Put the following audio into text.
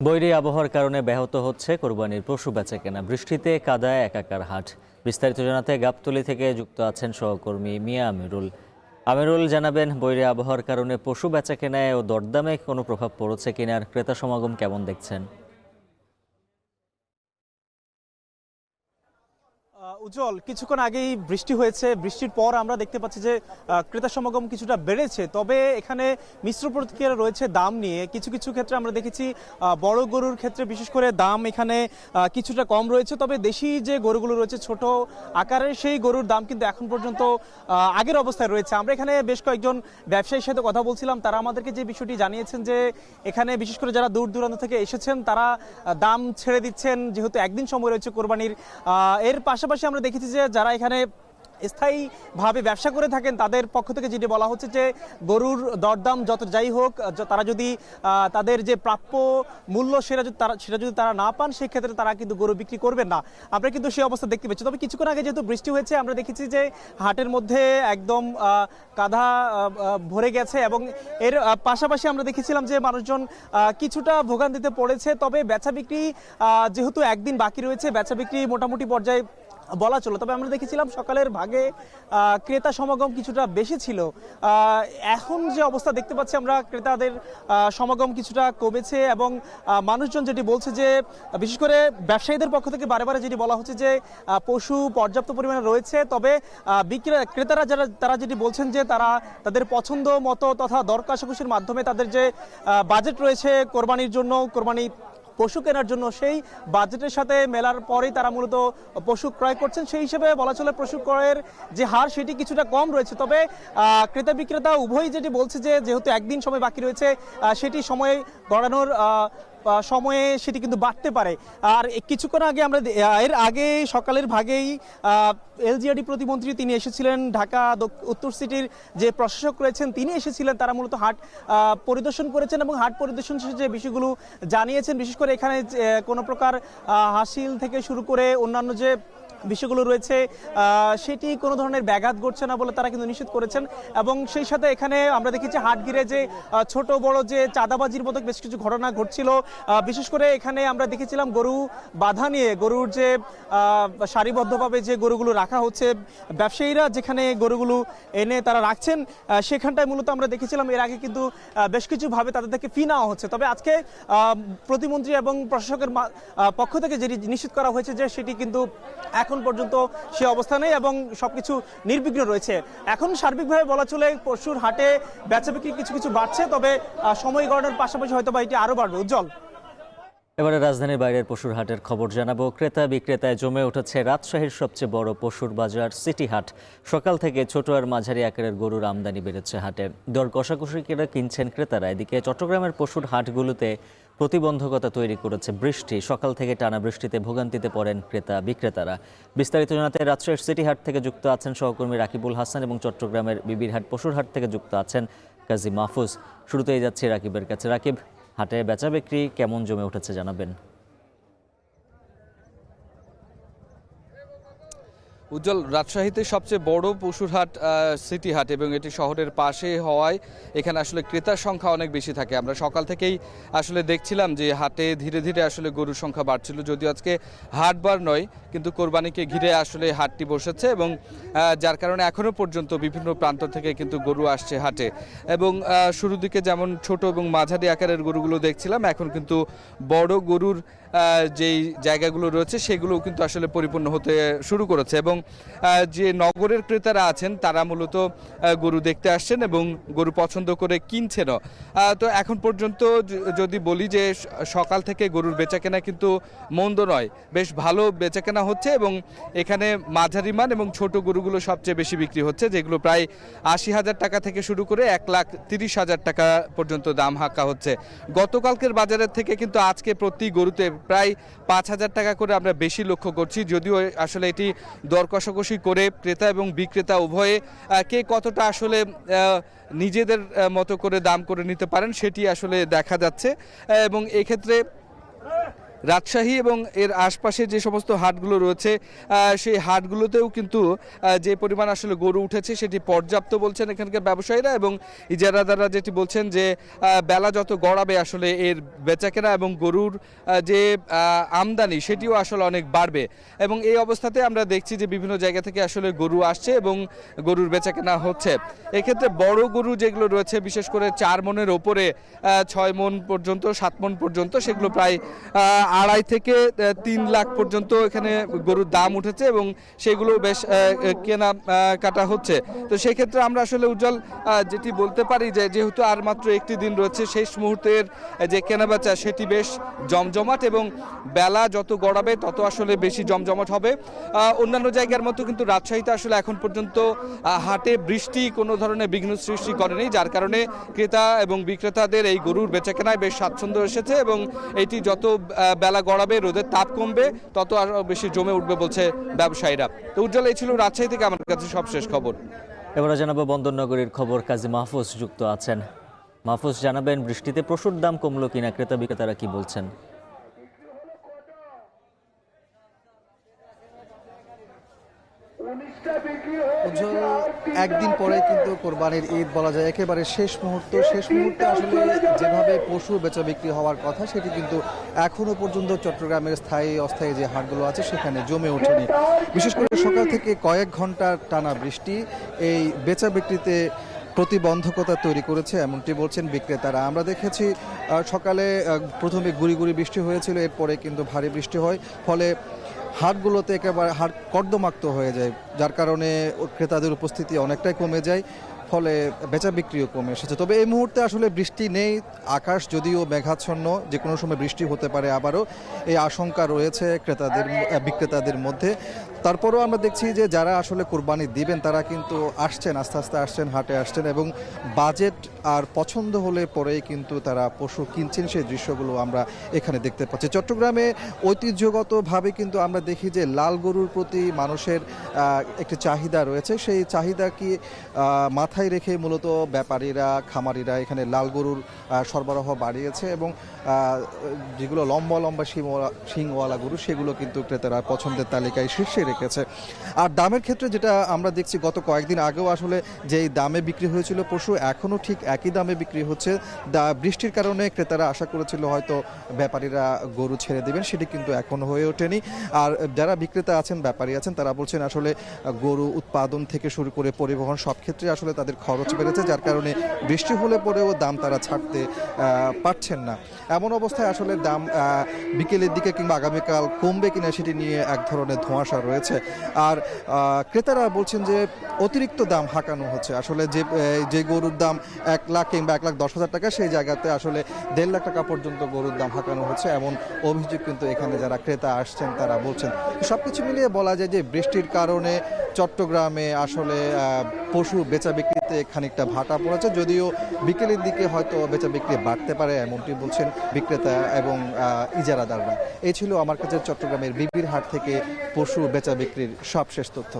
বৈরী আবহাওয়ার কারণে ব্যাহত হচ্ছে কোরবানির পশু বেচাকেনা। বৃষ্টিতে কাদায় একাকার হাট। বিস্তারিত জানাতে গাবতলী থেকে যুক্ত আছেন সহকর্মী মিয়া আমিরুল। আমিরুল জানাবেন, বৈরী আবহাওয়ার কারণে পশু বেচাকেনায় ও দরদামে কোনো প্রভাব পড়েছে কিনা, আর ক্রেতা সমাগম কেমন দেখছেন? উজ্জ্বল, কিছুক্ষণ আগেই বৃষ্টি হয়েছে। বৃষ্টির পর আমরা দেখতে পাচ্ছি যে ক্রেতা সমাগম কিছুটা বেড়েছে, তবে এখানে মিশ্র প্রতিক্রিয়া রয়েছে দাম নিয়ে। কিছু কিছু ক্ষেত্রে আমরা দেখেছি বড় গরুর ক্ষেত্রে বিশেষ করে দাম এখানে কিছুটা কম রয়েছে, তবে দেশি যে গরুগুলো রয়েছে ছোট আকারের, সেই গরুর দাম কিন্তু এখন পর্যন্ত আগের অবস্থায় রয়েছে। আমরা এখানে বেশ কয়েকজন ব্যবসায়ীর সাথে কথা বলছিলাম, তারা আমাদেরকে যে বিষয়টি জানিয়েছেন যে এখানে বিশেষ করে যারা দূর দূরান্ত থেকে এসেছেন তারা দাম ছেড়ে দিচ্ছেন, যেহেতু একদিন সময় রয়েছে কোরবানির। এর পাশাপাশি আমরা দেখেছি যে যারা এখানে স্থায়ীভাবে ব্যবসা করে থাকেন তাদের পক্ষ থেকে যেটি বলা হচ্ছে যে গরুর দরদাম যত যাই হোক, তারা যদি তাদের যে প্রাপ্য মূল্য সেটা যদি তারা না পান, সেক্ষেত্রে তারা কিন্তু গরু বিক্রি করবেন না। আমরা কিন্তু সেই অবস্থা দেখতে পাচ্ছি। তবে কিছুক্ষণ আগে যেহেতু বৃষ্টি হয়েছে, আমরা দেখেছি যে হাটের মধ্যে একদম কাদা ভরে গেছে, এবং এর পাশাপাশি আমরা দেখেছিলাম যে মানুষজন কিছুটা ভোগান্তিতে পড়েছে। তবে বেচা বিক্রি যেহেতু একদিন বাকি রয়েছে, বেচা বিক্রি মোটামুটি পর্যায়ে বলা চলো। তবে আমরা দেখেছিলাম সকালের ভাগে ক্রেতা সমাগম কিছুটা বেশি ছিল। এখন যে অবস্থা দেখতে পাচ্ছি আমরা, ক্রেতাদের সমাগম কিছুটা কমেছে, এবং মানুষজন যেটি বলছে যে বিশেষ করে ব্যবসায়ীদের পক্ষ থেকে বারে বারে যেটি বলা হচ্ছে যে পশু পর্যাপ্ত পরিমাণে রয়েছে। তবে ক্রেতারা তারা যেটি বলছেন যে তারা তাদের পছন্দ মতো তথা দর কষাকষির মাধ্যমে তাদের যে বাজেট রয়েছে কোরবানির জন্য, কোরবানি পশু কেনার জন্য, সেই বাজেটের সাথে মেলার পরেই তারা মূলত পশু ক্রয় করছেন। সেই হিসেবে বলা চলে পশু ক্রয়ের যে হার সেটি কিছুটা কম রয়েছে। তবে ক্রেতা বিক্রেতা উভয়ই যেটি বলছে যে যেহেতু একদিন সময় বাকি রয়েছে, সেটি সময় গড়ানোর সময়ে সেটি কিন্তু বাড়তে পারে। আর কিছুক্ষণ আগে আমরা এর আগে সকালের ভাগেই এলজিআরডি প্রতিমন্ত্রী তিনি এসেছিলেন, ঢাকা উত্তর সিটির যে প্রশাসক রয়েছেন তিনি এসেছিলেন, তারা মূলত হাট পরিদর্শন করেছেন এবং হাট পরিদর্শন শেষে যে বিষয়গুলো জানিয়েছেন, বিশেষ করে এখানে কোনো প্রকার হাসিল থেকে শুরু করে অন্যান্য যে বিষয়গুলো রয়েছে সেটি কোনো ধরনের ব্যাঘাত ঘটছে না বলে তারা কিন্তু নিশ্চিত করেছেন। এবং সেই সাথে এখানে আমরা দেখেছি হাট ঘিরে যে ছোট বড় যে চাঁদাবাজির মতো বেশ কিছু ঘটনা ঘটছিল। বিশেষ করে এখানে আমরা দেখেছিলাম গরু বাধা নিয়ে, গরুর যে সারিবদ্ধভাবে যে গরুগুলো রাখা হচ্ছে, ব্যবসায়ীরা যেখানে গরুগুলো এনে তারা রাখছেন সেখানটায় মূলত আমরা দেখেছিলাম এর আগে কিন্তু বেশ কিছুভাবে তাদের থেকে ফি নেওয়া হচ্ছে। তবে আজকে প্রতিমন্ত্রী এবং প্রশাসকের পক্ষ থেকে যেটি নিশ্চিত করা হয়েছে যে সেটি কিন্তু এখন পর্যন্ত সে অবস্থা নেই এবং সবকিছু নির্বিঘ্ন রয়েছে। এখন সার্বিকভাবে বলা চলে পশুর হাটে বেচা বিক্রি কিছু কিছু বাড়ছে, তবে সময় গড়ানোর পাশাপাশি হয়তো বা এটি আরো বাড়বে। উজ্জ্বল, এবারে রাজধানীর বাইরের পশুর হাটের খবর জানাবো। ক্রেতা বিক্রেতায় জমে উঠেছে রাজশাহীর সবচেয়ে বড় পশুর বাজার সিটি হাট। সকাল থেকে ছোট আর মাঝারি আকারের গরুর আমদানি বেড়েছে হাটে। দর কষাকষি করে কিনছেন ক্রেতারা। এদিকে চট্টগ্রামের পশুর হাটগুলোতে প্রতিবন্ধকতা তৈরি করেছে বৃষ্টি। সকাল থেকে টানা বৃষ্টিতে ভোগান্তিতে পড়েন ক্রেতা বিক্রেতারা। বিস্তারিত জানাতে রাজশাহীর সিটি হাট থেকে যুক্ত আছেন সহকর্মী রাকিবুল হাসান, এবং চট্টগ্রামের বিবিরহাট পশুর হাট থেকে যুক্ত আছেন কাজী মাহফুজ। শুরুতেই যাচ্ছি রাকিবের কাছে। রাকিব, হাটে বেচা বিক্রি কেমন জমে উঠেছে জানাবেন? উজ্জ্বল, রাজশাহীতে সবচেয়ে বড় পশুর হাট সিটি হাট, এবং এটি শহরের পাশে হওয়ায় এখানে আসলে ক্রেতার সংখ্যা অনেক বেশি থাকে। আমরা সকাল থেকেই আসলে দেখছিলাম যে হাটে ধীরে ধীরে আসলে গরুর সংখ্যা বাড়ছিল। যদিও আজকে হাটবার নয়, কিন্তু কোরবানিকে ঘিরে আসলে হাটটি বসেছে, এবং যার কারণে এখনও পর্যন্ত বিভিন্ন প্রান্ত থেকে কিন্তু গরু আসছে হাটে। এবং শুরুর দিকে যেমন ছোট এবং মাঝারি আকারের গরুগুলো দেখছিলাম, এখন কিন্তু বড় গরুর যেই জায়গাগুলো রয়েছে সেগুলোও কিন্তু আসলে পরিপূর্ণ হতে শুরু করেছে। এবং যে নগরের ক্রেতারা আছেন তারা মূলত গরু দেখতে আসছেন এবং গরু পছন্দ করে কিনছেনও। তো এখন পর্যন্ত যদি বলি যে সকাল থেকে গরুর বেচাকেনা কিন্তু মন্দ নয়, বেশ ভালো বেচাকেনা হচ্ছে, এবং এখানে মাঝারি মান এবং ছোট গরুগুলো সবচেয়ে বেশি বিক্রি হচ্ছে, যেগুলো প্রায় ৮০,০০০ টাকা থেকে শুরু করে ১,৩০,০০০ টাকা পর্যন্ত দাম হাঁকা হচ্ছে। গতকালকের বাজারের থেকে কিন্তু আজকে প্রতি গরুতে প্রায় ৫,০০০ টাকা করে আমরা বেশি লক্ষ্য করছি। যদিও আসলে এটি দর কষাকষি করে ক্রেতা এবং বিক্রেতা উভয়ে কে কতটা আসলে নিজেদের মতো করে দাম করে নিতে পারেন সেটি আসলে দেখা যাচ্ছে। এবং এক্ষেত্রে রাজশাহী এবং এর আশপাশে যে সমস্ত হাটগুলো রয়েছে সেই হাটগুলোতেও কিন্তু যে পরিমাণ আসলে গরু উঠেছে সেটি পর্যাপ্ত বলছেন এখানকার ব্যবসায়ীরা, এবং ইজারাদাররা যেটি বলছেন যে বেলা যত গড়াবে আসলে এর বেচাকেনা এবং গরুর যে আমদানি সেটিও আসলে অনেক বাড়বে। এবং এই অবস্থাতে আমরা দেখছি যে বিভিন্ন জায়গা থেকে আসলে গরু আসছে এবং গরুর বেচাকেনা হচ্ছে। এক্ষেত্রে বড় গরু যেগুলো রয়েছে বিশেষ করে 4 মনের ওপরে 6 মন পর্যন্ত 7 মন পর্যন্ত সেগুলো প্রায় 2.5 থেকে 3 লাখ পর্যন্ত এখানে গরুর দাম উঠেছে এবং সেগুলো বেশ কেনা কাটা হচ্ছে। তো সেই ক্ষেত্রে আমরা আসলে উজ্জ্বল যেটি বলতে পারি যে যেহেতু আর মাত্র একটি দিন রয়েছে, শেষ মুহূর্তের যে কেনাবেচা সেটি বেশ জমজমাট এবং বেলা যত গড়াবে তত আসলে বেশি জমজমাট হবে। অন্যান্য জায়গার মতো কিন্তু রাজশাহীতে আসলে এখন পর্যন্ত হাটে বৃষ্টি কোনো ধরনের বিঘ্ন সৃষ্টি করেনি, যার কারণে ক্রেতা এবং বিক্রেতাদের এই গরুর বেচাকেনায় বেশ স্বাচ্ছন্দ্য এসেছে এবং এটি যত বেলা গড়াবে রোদের তাপ কমবে তত আরও বেশি জমে উঠবে বলছে ব্যবসায়ীরা। তো উজ্জ্বল, এই ছিল রাজশাহী থেকে আমার কাছে সবশেষ খবর। এবারে জানাবো বন্দরনগরীর খবর, কাজী মাহফুজ যুক্ত আছেন। মাহফুজ, জানাবেন বৃষ্টিতে পশুর দাম কমলো কিনা, ক্রেতা বিক্রেতারা কি বলছেন? উজ্জ্বল, একদিন পরে কিন্তু কোরবানির ঈদ বলা যায়, একেবারে শেষ মুহূর্তে আসলে যেভাবে পশু বেচা বিক্রি হওয়ার কথা সেটি কিন্তু এখনো পর্যন্ত চট্টগ্রামের স্থায়ী অস্থায়ী যে হাটগুলো আছে সেখানে জমে ওঠেনি। বিশেষ করে সকাল থেকে কয়েক ঘন্টার টানা বৃষ্টি এই বেচা বিক্রিতে প্রতিবন্ধকতা তৈরি করেছে, এমনটি বলছেন বিক্রেতারা। আমরা দেখেছি সকালে প্রথমে গুড়ি গুড়ি বৃষ্টি হয়েছিল, এরপরে কিন্তু ভারী বৃষ্টি হয়, ফলে হাটগুলোতে একেবারে হাট কর্দমাক্ত হয়ে যায়, যার কারণে ক্রেতাদের উপস্থিতি অনেকটাই কমে যায়, ফলে বেচা বিক্রিও কমে এসেছে। তবে এই মুহূর্তে আসলে বৃষ্টি নেই, আকাশ যদিও মেঘাচ্ছন্ন, যে কোনো সময় বৃষ্টি হতে পারে আবারও, এই আশঙ্কা রয়েছে বিক্রেতাদের মধ্যে। তারপরেও আমরা দেখছি যে যারা আসলে কোরবানি দিবেন তারা কিন্তু আসছেন, আস্তে আস্তে আসছেন, হাটে আসছেন এবং বাজেট আর পছন্দ হলে পরেই কিন্তু তারা পশু কিনছেন। সেই দৃশ্যগুলো আমরা এখানে দেখতে পাচ্ছি। চট্টগ্রামে ঐতিহ্যগতভাবে কিন্তু আমরা দেখি যে লাল গরুর প্রতি মানুষের একটি চাহিদা রয়েছে, সেই চাহিদা কি মাথায় রেখে মূলত ব্যাপারীরা, খামারিরা এখানে লাল গরুর সরবরাহ বাড়িয়েছে এবং যেগুলো লম্বা লম্বা শিংওয়ালা গরু সেগুলো কিন্তু ক্রেতারা পছন্দের তালিকায় শীর্ষে রেখেছে। আর দামের ক্ষেত্রে যেটা আমরা দেখছি, গত কয়েকদিন আগেও আসলে যেই দামে বিক্রি হয়েছিল পশু এখনও ঠিক একই দামে বিক্রি হচ্ছে। বৃষ্টির কারণে ক্রেতারা আশা করেছিল হয়তো ব্যাপারীরা গরু ছেড়ে দেবেন, সেটি কিন্তু এখনও হয়ে ওঠেনি। আর যারা বিক্রেতা আছেন, ব্যাপারী আছেন, তারা বলছেন আসলে গরু উৎপাদন থেকে শুরু করে পরিবহন সব ক্ষেত্রে আসলে তাদের খরচ বেড়েছে, যার কারণে বৃষ্টি হলে পরেও দাম তারা ছাড়তে পারছেন না। এমন অবস্থায় আসলে দাম বিকেলের দিকে কিংবা আগামীকাল কমবে কিনা সেটি নিয়ে এক ধরনের ধোঁয়াশা রয়েছে। আর ক্রেতারা বলছেন যে অতিরিক্ত দাম হাঁকানো হচ্ছে, আসলে যে গরুর দাম 1 লাখ কিংবা 1,10,000 টাকা সেই জায়গাতে আসলে 1.5 লাখ টাকা পর্যন্ত গরুর দাম হাঁকানো হচ্ছে, এমন অভিযোগ কিন্তু এখানে যারা ক্রেতা আসছেন তারা বলছেন। সবকিছু মিলিয়ে বলা যায় যে বৃষ্টির কারণে চট্টগ্রামে আসলে পশু বেচা বিক্রিতে খানিকটা ভাটা পড়েছে, যদিও বিকেলের দিকে হয়তো বেচা বিক্রি বাড়তে পারে, এমনটি বলছেন বিক্রেতা এবং ইজারাদাররা। এই ছিল আমার কাছে চট্টগ্রামের বিবির হাট থেকে পশু বেচা বিক্রির সবশেষ তথ্য।